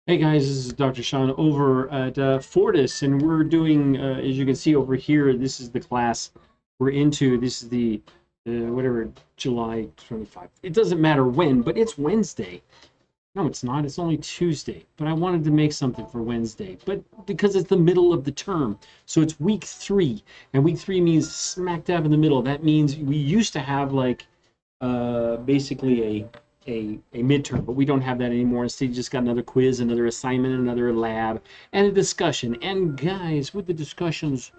Hey guys, this is Dr. Sean over at Fortis, and we're doing, as you can see over here, this is the class we're into. This is the, whatever, July 25th. It doesn't matter when, but it's Wednesday. No, it's not. It's only Tuesday. But I wanted to make something for Wednesday, but because it's the middle of the term. So it's week three, and week three means smack dab in the middle. That means we used to have like basically a midterm, but we don't have that anymore. Instead, you just got another quiz, another assignment, another lab, and a discussion. And guys, with the discussions,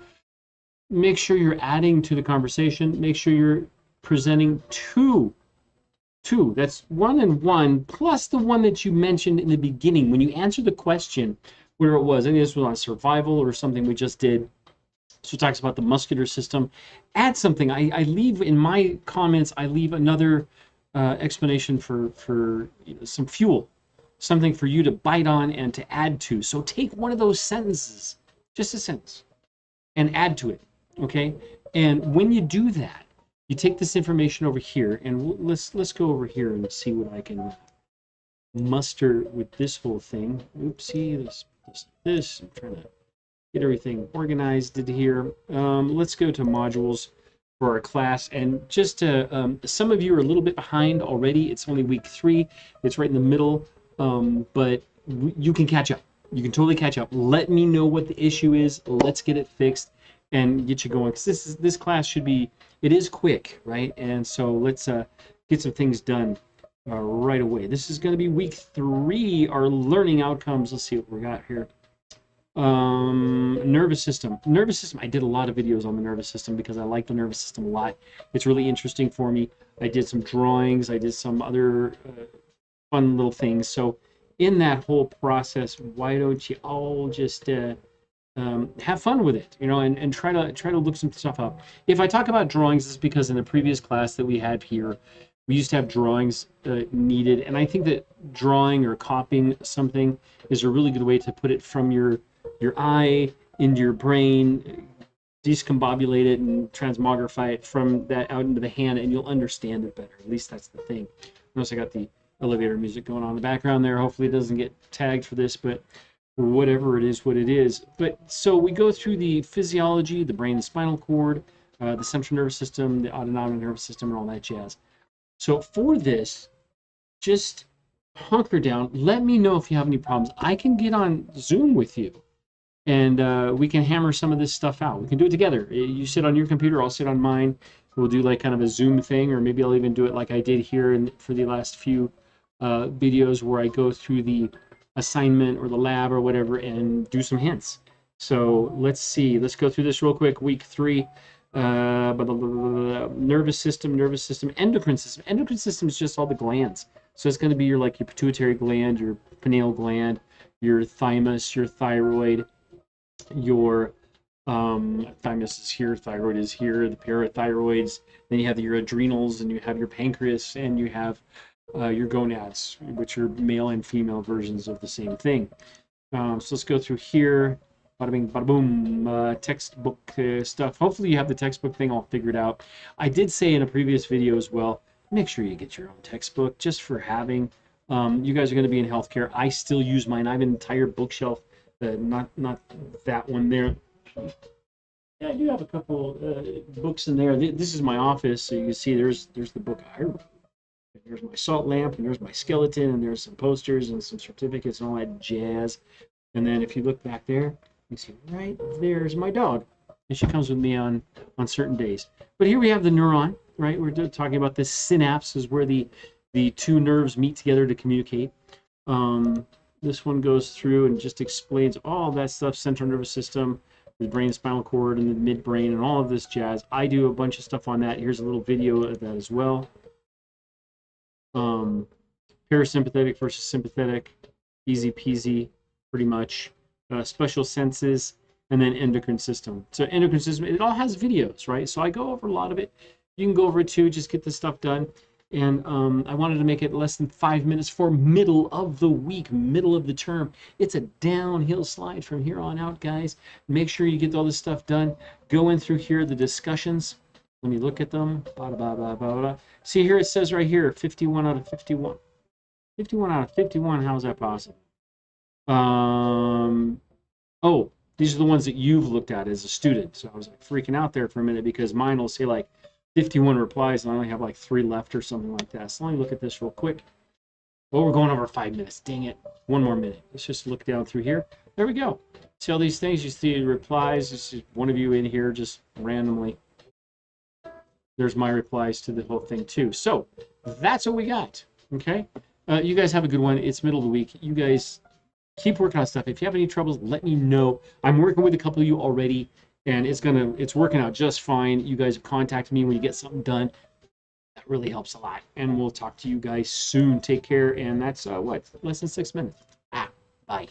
make sure you're adding to the conversation. Make sure you're presenting two. That's one and one, plus the one that you mentioned in the beginning when you answered the question where it was. I think this was on survival or something we just did. So it talks about the muscular system. Add something. I leave in my comments, I leave another explanation for some fuel, something for you to bite on and to add to. So take one of those sentences, just a sentence, and add to it, okay? And when you do that, you take this information over here, and let's go over here and see what I can muster with this whole thing. Oopsie, this. I'm trying to get everything organized in here. Let's go to modules for our class. And just to, some of you are a little bit behind already. It's only week three. It's right in the middle, but you can catch up. You can totally catch up. Let me know what the issue is. Let's get it fixed and get you going. Because this class should be, it is quick, right? And so let's get some things done right away. This is going to be week three, our learning outcomes. Let's see what we got here. Nervous system. I did a lot of videos on the nervous system because I like the nervous system a lot. It's really interesting for me. I did some drawings. I did some other fun little things. So in that whole process, why don't you all just have fun with it, and try to look some stuff up. If I talk about drawings, it's because in the previous class that we had here, we used to have drawings needed, and I think that drawing or copying something is a really good way to put it from your eye into your brain, discombobulate it and transmogrify it from that out into the hand, and you'll understand it better. At least that's the thing. Notice I got the elevator music going on in the background there. Hopefully it doesn't get tagged for this, but whatever it is, what it is. But so we go through the physiology, the brain, the spinal cord, the central nervous system, the autonomic nervous system, and all that jazz. So for this, just hunker down. Let me know if you have any problems. I can get on Zoom with you, and we can hammer some of this stuff out. We can do it together. You sit on your computer, I'll sit on mine. We'll do like kind of a Zoom thing, or maybe I'll even do it like I did here for the last few videos where I go through the assignment or the lab or whatever and do some hints. So let's see. Let's go through this real quick. Week three. Nervous system, endocrine system. Endocrine system is just all the glands. So it's going to be your pituitary gland, your pineal gland, your thymus, your thyroid, your thymus is here, thyroid is here, the parathyroids. Then you have your adrenals, and you have your pancreas, and you have your gonads, which are male and female versions of the same thing. So let's go through here. Bada bing, bada boom. Textbook stuff. Hopefully you have the textbook thing all figured out. I did say in a previous video as well, make sure you get your own textbook just for having. You guys are going to be in healthcare. I still use mine. I have an entire bookshelf. Not that one there. Yeah, I do have a couple books in there. This is my office, so you can see there's the book I wrote. There's my salt lamp, and there's my skeleton, and there's some posters and some certificates and all that jazz. And then if you look back there, you see right there's my dog, and she comes with me on certain days. But here we have the neuron, right? We're talking about this synapse is where the two nerves meet together to communicate. This one goes through and just explains all that stuff: central nervous system, the brain, spinal cord, and the midbrain, and all of this jazz. I do a bunch of stuff on that. Here's a little video of that as well. Parasympathetic versus sympathetic, easy peasy, pretty much. Special senses, and then endocrine system. So endocrine system, it all has videos, right? So I go over a lot of it. You can go over it too, just get this stuff done. And I wanted to make it less than 5 minutes for middle of the week, middle of the term. It's a downhill slide from here on out, guys. Make sure you get all this stuff done. Go in through here, the discussions. Let me look at them. See here, it says right here, 51 out of 51. 51 out of 51, how is that possible? Oh, these are the ones that you've looked at as a student. So I was like freaking out there for a minute because mine will say like 51 replies and I only have like 3 left or something like that. So let me look at this real quick. Well, we're going over 5 minutes. Dang it. 1 more minute. Let's just look down through here. There we go. See all these things? You see replies. This is one of you in here just randomly. There's my replies to the whole thing too. So that's what we got. Okay. You guys have a good one. It's middle of the week. You guys keep working on stuff. If you have any troubles, let me know. I'm working with a couple of you already, and it's working out just fine. You guys contact me when you get something done. That really helps a lot. And we'll talk to you guys soon. Take care. And that's what? Less than 6 minutes. Bye.